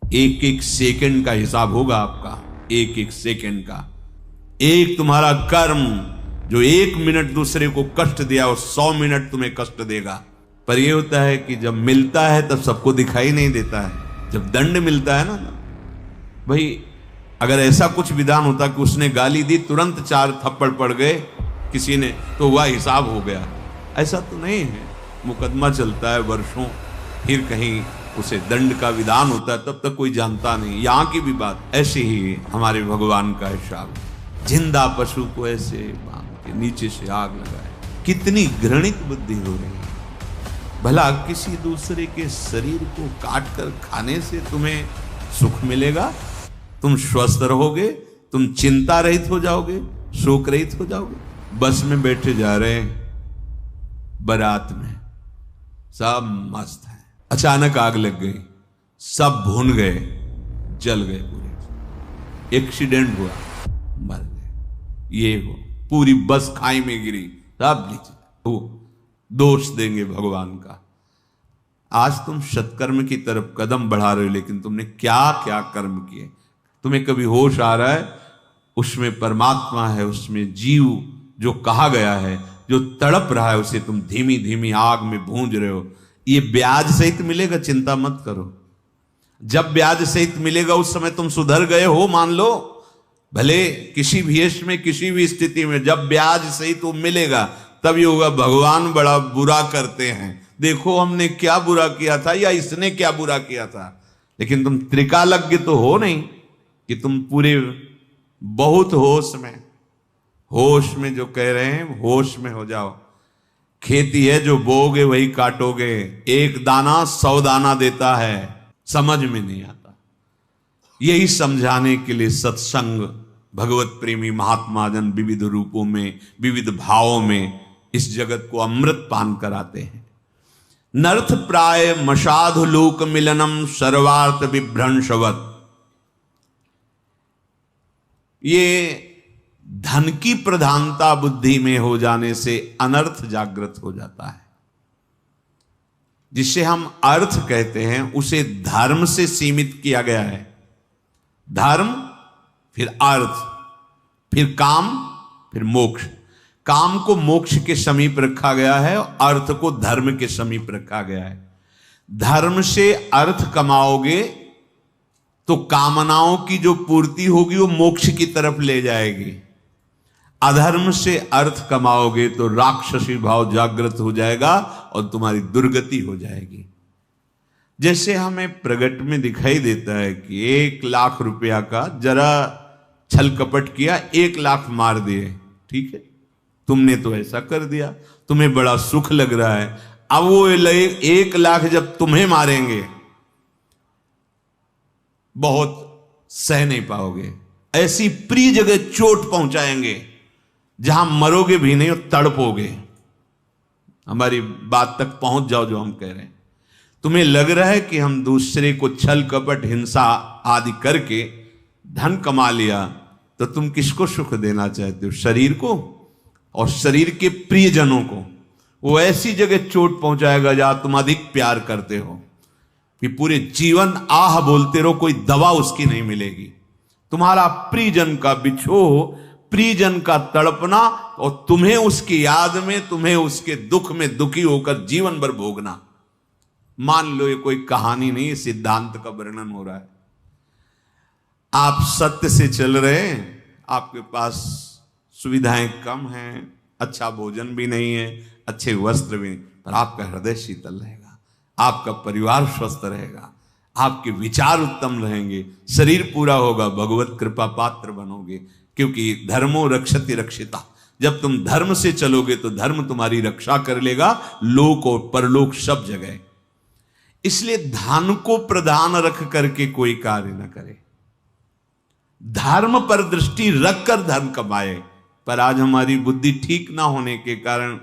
एक एक सेकंड का हिसाब होगा आपका, एक एक सेकंड का। एक तुम्हारा कर्म जो 1 मिनट दूसरे को कष्ट दिया और 100 मिनट तुम्हें कष्ट देगा। पर यह होता है कि जब मिलता है तब सबको दिखाई नहीं देता है। जब दंड मिलता है ना भाई, अगर ऐसा कुछ विधान होता कि उसने गाली दी, तुरंत 4 थप्पड़ पड़ गए किसी ने, तो वह हिसाब हो गया। ऐसा तो नहीं है, मुकदमा चलता है वर्षों, फिर कहीं उसे दंड का विधान होता है, तब तक कोई जानता नहीं। यहां की भी बात ऐसे ही हमारे भगवान का हिसाब। जिंदा पशु को ऐसे बांध के नीचे से आग लगाए, कितनी घृणित बुद्धि हो रही है। भला किसी दूसरे के शरीर को काट कर खाने से तुम्हें सुख मिलेगा? तुम स्वस्थ रहोगे, तुम चिंता रहित हो जाओगे, शोक रहित हो जाओगे। बस में बैठे जा रहे हैं, बारात में सब मस्त है, अचानक आग लग गई, सब भून गए, जल गए पूरे। एक्सीडेंट हुआ, मर गए। ये हो, पूरी बस खाई में गिरी, सब नीचे। वो दोष देंगे भगवान का। आज तुम सत्कर्म की तरफ कदम बढ़ा रहे हो, लेकिन तुमने क्या क्या कर्म किए? तुम्हें कभी होश आ रहा है उसमें परमात्मा है, उसमें जीव जो कहा गया है, जो तड़प रहा है, उसे तुम धीमी धीमी आग में भूंज रहे हो। ये ब्याज सहित मिलेगा, चिंता मत करो। जब ब्याज सहित मिलेगा उस समय तुम सुधर गए हो, मान लो। भले किसी भी यश में, किसी भी स्थिति में जब ब्याज सहित वो मिलेगा, तब ये होगा भगवान बड़ा बुरा करते हैं, देखो हमने क्या बुरा किया था या इसने क्या बुरा किया था। लेकिन तुम त्रिकालज्ञ तो हो नहीं कि तुम पूरे बहुत होश में जो कह रहे हैं, होश में हो जाओ। खेती है, जो बोगे वही काटोगे। एक दाना 100 दाना देता है, समझ में नहीं आता। यही समझाने के लिए सत्संग, भगवत प्रेमी महात्मा जन विविध रूपों में, विविध भावों में इस जगत को अमृत पान कराते हैं। नर्थ प्राय मशाधु लोक मिलनम सर्वार्थ विभ्रंशवत। ये धन की प्रधानता बुद्धि में हो जाने से अनर्थ जागृत हो जाता है। जिसे हम अर्थ कहते हैं उसे धर्म से सीमित किया गया है। धर्म, फिर अर्थ, फिर काम, फिर मोक्ष। काम को मोक्ष के समीप रखा गया है, अर्थ को धर्म के समीप रखा गया है। धर्म से अर्थ कमाओगे तो कामनाओं की जो पूर्ति होगी वो मोक्ष की तरफ ले जाएगी। अधर्म से अर्थ कमाओगे तो राक्षसी भाव जागृत हो जाएगा और तुम्हारी दुर्गति हो जाएगी। जैसे हमें प्रगट में दिखाई देता है कि 1 लाख रुपया का जरा छल कपट किया, 1 लाख मार दिए, ठीक है, तुमने तो ऐसा कर दिया, तुम्हें बड़ा सुख लग रहा है। अब वो 1 लाख जब तुम्हें मारेंगे, बहुत सह नहीं पाओगे। ऐसी प्रिय जगह चोट पहुंचाएंगे जहां मरोगे भी नहीं और तड़पोगे। हमारी बात तक पहुंच जाओ जो हम कह रहे हैं। तुम्हें लग रहा है कि हम दूसरे को छल कपट हिंसा आदि करके धन कमा लिया, तो तुम किसको सुख देना चाहते हो? शरीर को और शरीर के प्रियजनों को। वो ऐसी जगह चोट पहुंचाएगा जहां तुम अधिक प्यार करते हो कि पूरे जीवन आह बोलते रहो, कोई दवा उसकी नहीं मिलेगी। तुम्हारा प्रियजन का बिछोह, प्रियजन का तड़पना और तुम्हें उसकी याद में, तुम्हें उसके दुख में दुखी होकर जीवन भर भोगना। मान लो ये कोई कहानी नहीं, सिद्धांत का वर्णन हो रहा है। आप सत्य से चल रहे हैं, आपके पास सुविधाएं कम हैं, अच्छा भोजन भी नहीं है, अच्छे वस्त्र भी नहीं, पर आपका हृदय शीतल रहेगा, आपका परिवार स्वस्थ रहेगा, आपके विचार उत्तम रहेंगे, शरीर पूरा होगा, भगवत कृपा पात्र बनोगे। क्योंकि धर्मो रक्षति रक्षिता। जब तुम धर्म से चलोगे तो धर्म तुम्हारी रक्षा कर लेगा, लोक और परलोक सब जगह। इसलिए धन को प्रधान रख करके कोई कार्य न करे, धर्म पर दृष्टि रखकर धन कमाए। पर आज हमारी बुद्धि ठीक ना होने के कारण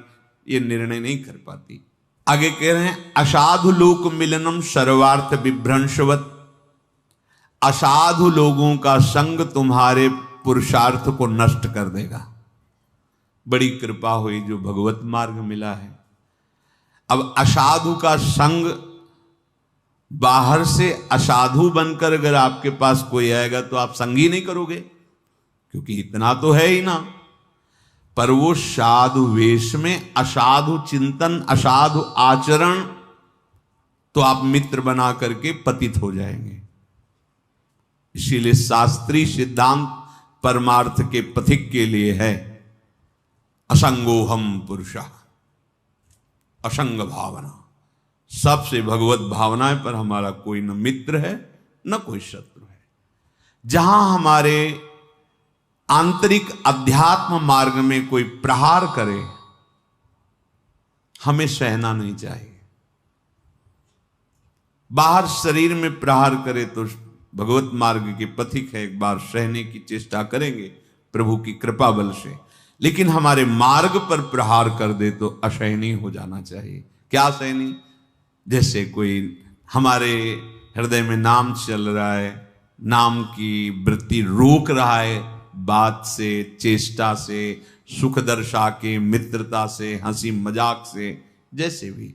ये निर्णय नहीं कर पाती। आगे कह रहे हैं, असाधु लोक मिलनम सर्वार्थ विभ्रंशवत। असाधु लोगों का संग तुम्हारे पुरुषार्थ को नष्ट कर देगा। बड़ी कृपा हुई जो भगवत मार्ग मिला है। अब असाधु का संग बाहर से असाधु बनकर अगर आपके पास कोई आएगा तो आप संगी नहीं करोगे, क्योंकि इतना तो है ही ना। पर वो साधु वेश में असाधु चिंतन, असाधु आचरण, तो आप मित्र बना करके पतित हो जाएंगे। इसीलिए शास्त्रीय सिद्धांत परमार्थ के पथिक के लिए है असंगोहम पुरुषः, असंग भावना। सबसे भगवत भावना है, पर हमारा कोई न मित्र है न कोई शत्रु है। जहां हमारे आंतरिक अध्यात्म मार्ग में कोई प्रहार करे, हमें सहना नहीं चाहिए। बाहर शरीर में प्रहार करे तो भगवत मार्ग के पथिक है, एक बार सहने की चेष्टा करेंगे प्रभु की कृपा बल से। लेकिन हमारे मार्ग पर प्रहार कर दे तो असहनीय हो जाना चाहिए। क्या सहनीय? जैसे कोई हमारे हृदय में नाम चल रहा है, नाम की वृत्ति रोक रहा है, बात से, चेष्टा से, सुख दर्शा के, मित्रता से, हंसी मजाक से, जैसे भी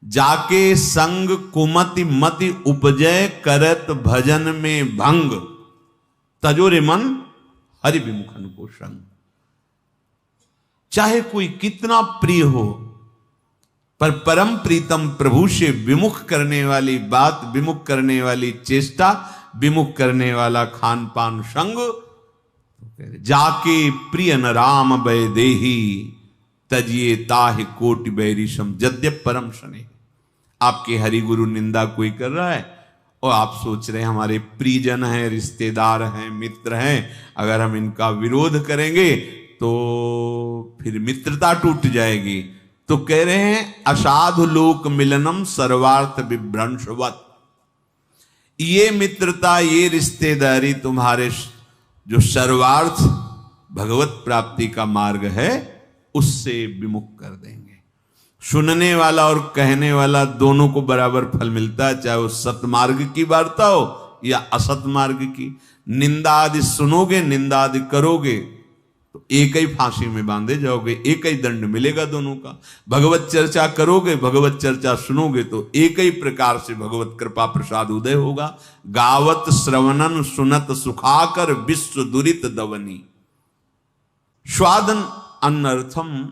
जाके संग कुमति मति उपजय करत भजन में भंग, तजोरे मन हरि विमुखन को संग। चाहे कोई कितना प्रिय हो, पर परम प्रीतम प्रभु से विमुख करने वाली बात, विमुख करने वाली चेष्टा, विमुख करने वाला खान पान संग, जाके प्रिय न राम भय देही तजिए ताहि कोटि बैरिशम यद्यप परम शनि। आपके हरि गुरु निंदा कोई कर रहा है और आप सोच रहे हैं हमारे प्रियजन हैं, रिश्तेदार हैं, मित्र हैं, अगर हम इनका विरोध करेंगे तो फिर मित्रता टूट जाएगी। तो कह रहे हैं असाधु लोक मिलनम सर्वार्थ विभ्रंशवत। ये मित्रता, ये रिश्तेदारी तुम्हारे जो सर्वार्थ भगवत प्राप्ति का मार्ग है उससे विमुख कर देंगे। सुनने वाला और कहने वाला दोनों को बराबर फल मिलता है, चाहे वो सतमार्ग की वार्ता हो या असत मार्ग की। निंदा आदि सुनोगे, निंदा आदि करोगे तो एक ही फांसी में बांधे जाओगे, एक ही दंड मिलेगा दोनों का। भगवत चर्चा करोगे, भगवत चर्चा सुनोगे तो एक ही प्रकार से भगवत कृपा प्रसाद उदय होगा। गावत श्रवणन सुनत सुखाकर विश्व दुरित दवनी। स्वादन अनर्थम,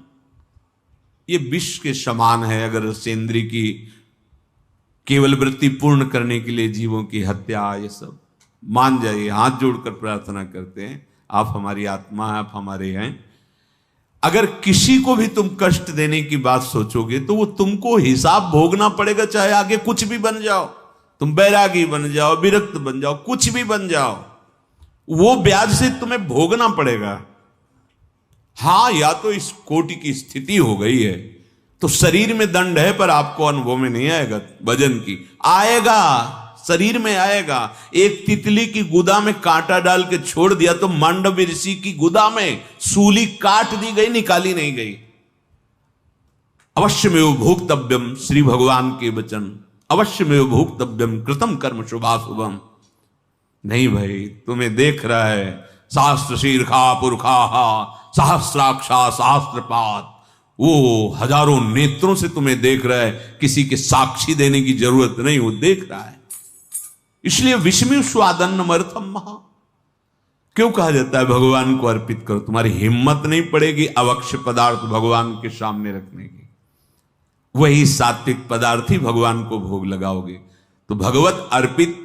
ये विष के समान है। अगर सेंद्री की केवल वृत्ति पूर्ण करने के लिए जीवों की हत्या, ये सब मान जाइए, हाथ जोड़कर प्रार्थना करते हैं, आप हमारी आत्मा है, आप हमारे हैं। अगर किसी को भी तुम कष्ट देने की बात सोचोगे तो वो तुमको हिसाब भोगना पड़ेगा, चाहे आगे कुछ भी बन जाओ, तुम बैरागी बन जाओ, विरक्त बन जाओ, कुछ भी बन जाओ, वो ब्याज से तुम्हें भोगना पड़ेगा। हां, या तो इस कोटि की स्थिति हो गई है तो शरीर में दंड है, पर आपको अनुभव में नहीं आएगा। भजन की आएगा, शरीर में आएगा। एक तितली की गुदा में कांटा डाल के छोड़ दिया तो मांडव ऋषि की गुदा में सूली काट दी गई, निकाली नहीं गई। अवश्य में भोक्तव्यम, श्री भगवान के वचन, अवश्य में भोक्तव्यम कृतम कर्म शुभाशुभम। नहीं भाई, तुम्हें देख रहा है शास्त्र शीर्षा पुरखा सहस्राक्षा सहस्त्रपात, वो हजारों नेत्रों से तुम्हें देख रहा है, किसी के साक्षी देने की जरूरत नहीं, वो देख रहा है। इसलिए विस्मय स्वादन मर्थम महा क्यों कहा जाता है भगवान को अर्पित करो। तुम्हारी हिम्मत नहीं पड़ेगी अवक्ष्य पदार्थ भगवान के सामने रखने की, वही सात्विक पदार्थ ही भगवान को भोग लगाओगे तो भगवत अर्पित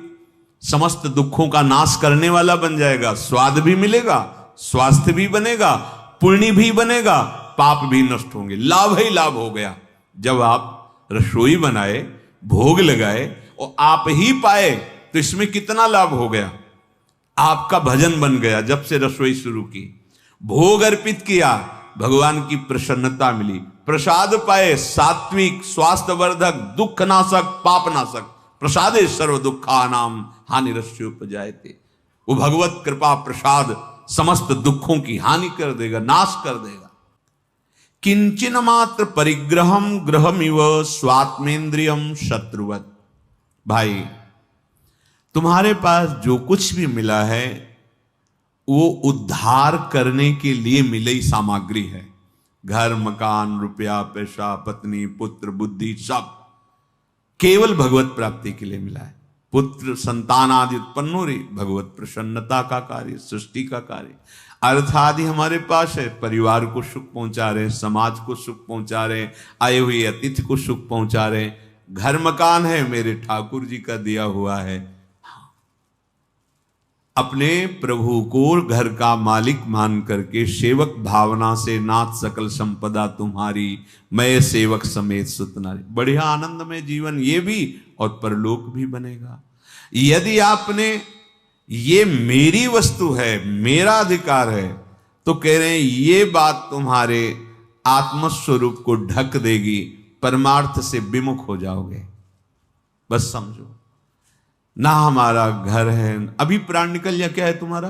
समस्त दुखों का नाश करने वाला बन जाएगा। स्वाद भी मिलेगा, स्वास्थ्य भी बनेगा, पुण्य भी बनेगा, पाप भी नष्ट होंगे, लाभ ही लाभ हो गया। जब आप रसोई बनाए, भोग लगाए और आप ही पाए तो इसमें कितना लाभ हो गया। आपका भजन बन गया, जब से रसोई शुरू की, भोग अर्पित किया, भगवान की प्रसन्नता मिली, प्रसाद पाए, सात्विक, स्वास्थ्यवर्धक, दुख नाशक, पाप नाशक, प्रसादे सर्व दुखानाम हानिरस्योपजायते। वो भगवत कृपा प्रसाद समस्त दुखों की हानि कर देगा, नाश कर देगा। किंचन मात्र परिग्रहम ग्रहमिव स्वात्मेंद्रियम शत्रुवत। भाई, तुम्हारे पास जो कुछ भी मिला है वो उद्धार करने के लिए मिली सामग्री है। घर, मकान, रुपया, पैसा, पत्नी, पुत्र, बुद्धि, सब केवल भगवत प्राप्ति के लिए मिला है। पुत्र संतान आदि उत्पन्न रे भगवत प्रसन्नता का कार्य, सृष्टि का कार्य। अर्थ आदि हमारे पास है, परिवार को सुख पहुंचा रहे, समाज को सुख पहुंचा रहे, आए हुए अतिथि को सुख पहुंचा रहे। घर मकान है मेरे ठाकुर जी का दिया हुआ है। अपने प्रभु को घर का मालिक मान करके सेवक भावना से नाथ सकल संपदा तुम्हारी, मैं सेवक समेत सुतनारी। बढ़िया आनंद में जीवन ये भी और परलोक भी बनेगा। यदि आपने ये मेरी वस्तु है, मेरा अधिकार है, तो कह रहे हैं ये बात तुम्हारे आत्मस्वरूप को ढक देगी, परमार्थ से विमुख हो जाओगे। बस समझो ना, हमारा घर है, अभी प्राण निकल जा, क्या है तुम्हारा?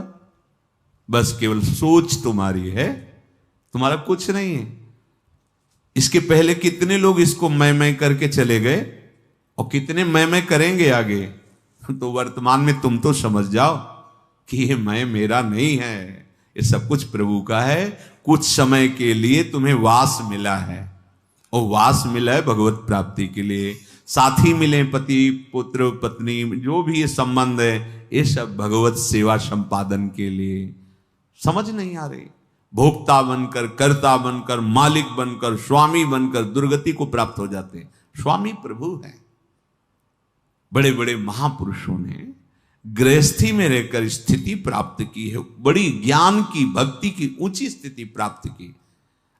बस केवल सोच तुम्हारी है, तुम्हारा कुछ नहीं है। इसके पहले कितने लोग इसको मैं करके चले गए और कितने मैं करेंगे आगे। तो वर्तमान में तुम तो समझ जाओ कि ये मैं मेरा नहीं है, ये सब कुछ प्रभु का है। कुछ समय के लिए तुम्हें वास मिला है, और वास मिला है भगवत प्राप्ति के लिए। साथी मिले, पति पुत्र पत्नी, जो भी ये संबंध है, ये सब भगवत सेवा संपादन के लिए। समझ नहीं आ रही? भोक्ता बनकर, कर्ता बनकर, मालिक बनकर, स्वामी बनकर दुर्गति को प्राप्त हो जाते हैं। स्वामी प्रभु है। बड़े बड़े महापुरुषों ने गृहस्थी में रहकर स्थिति प्राप्त की है, बड़ी ज्ञान की, भक्ति की ऊंची स्थिति प्राप्त की।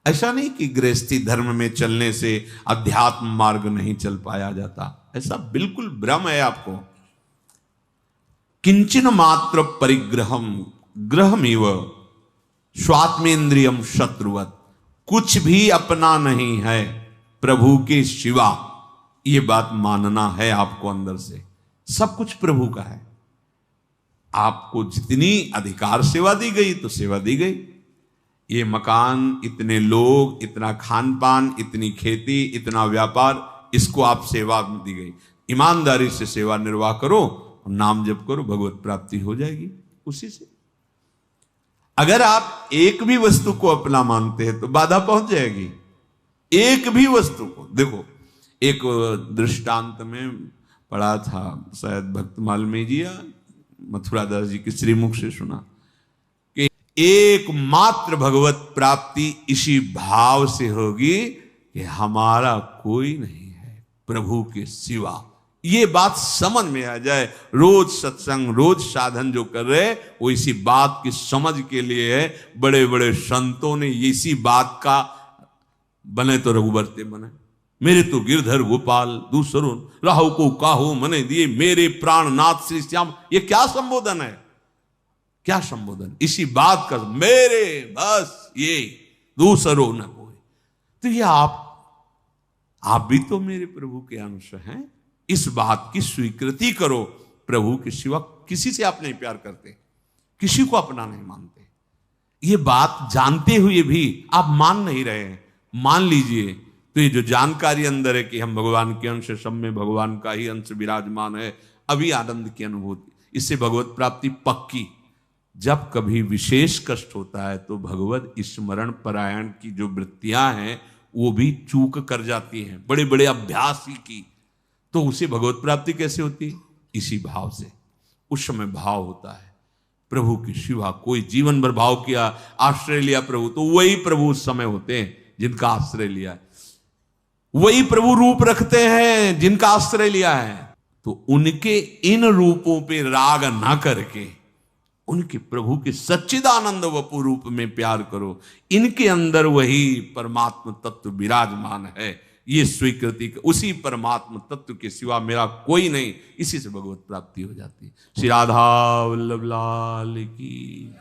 ऐसा नहीं कि गृहस्थी धर्म में चलने से अध्यात्म मार्ग नहीं चल पाया जाता, ऐसा बिल्कुल भ्रम है आपको। किंचन मात्र परिग्रहम ग्रहमिव स्वात्मेन्द्रियम शत्रुवत। कुछ भी अपना नहीं है प्रभु के सिवा, ये बात मानना है आपको अंदर से। सब कुछ प्रभु का है। आपको जितनी अधिकार सेवा दी गई तो सेवा दी गई। ये मकान, इतने लोग, इतना खान पान, इतनी खेती, इतना व्यापार, इसको आप सेवा दी गई। ईमानदारी से सेवा निर्वाह करो, नाम जप करो, भगवत प्राप्ति हो जाएगी उसी से। अगर आप एक भी वस्तु को अपना मानते हैं तो बाधा पहुंच जाएगी। एक भी वस्तु को देखो, एक दृष्टांत में पढ़ा था, शायद भक्तमाल में जी या मथुरा दास जी के श्रीमुख से सुना कि एकमात्र भगवत प्राप्ति इसी भाव से होगी कि हमारा कोई नहीं है प्रभु के सिवा। ये बात समझ में आ जाए। रोज सत्संग, रोज साधन जो कर रहे वो इसी बात की समझ के लिए है। बड़े बड़े संतों ने इसी बात का, बने तो रघुबरते बने, मेरे तो गिरधर गोपाल दूसरों राहु को काहू मने दिए, मेरे प्राणनाथ श्री श्याम। ये क्या संबोधन है? क्या संबोधन? इसी बात का, मेरे बस ये, दूसरों न कोई। तो ये आप भी तो मेरे प्रभु के अंश हैं। इस बात की स्वीकृति करो। प्रभु के सिवा किसी से आप नहीं प्यार करते, किसी को अपना नहीं मानते। ये बात जानते हुए भी आप मान नहीं रहे हैं। मान लीजिए तो ये जो जानकारी अंदर है कि हम भगवान के अंश, सब में भगवान का ही अंश विराजमान है, अभी आनंद की अनुभूति, इससे भगवत प्राप्ति पक्की। जब कभी विशेष कष्ट होता है तो भगवत स्मरण परायण की जो वृत्तियां हैं वो भी चूक कर जाती हैं, बड़े बड़े अभ्यास ही की। तो उसे भगवत प्राप्ति कैसे होती? इसी भाव से। उस समय भाव होता है प्रभु के सिवा कोई, जीवन भर भाव किया, आश्रय लिया प्रभु, तो वही प्रभु उस समय होते हैं जिनका आश्रय लिया है। वही प्रभु रूप रखते हैं जिनका आश्रय लिया है। तो उनके इन रूपों पे राग ना करके उनके प्रभु के सच्चिदानंद वपु रूप में प्यार करो। इनके अंदर वही परमात्म तत्व विराजमान है, ये स्वीकृति, उसी परमात्म तत्व के सिवा मेरा कोई नहीं, इसी से भगवत प्राप्ति हो जाती है। श्री राधा वल्लभ लाल की।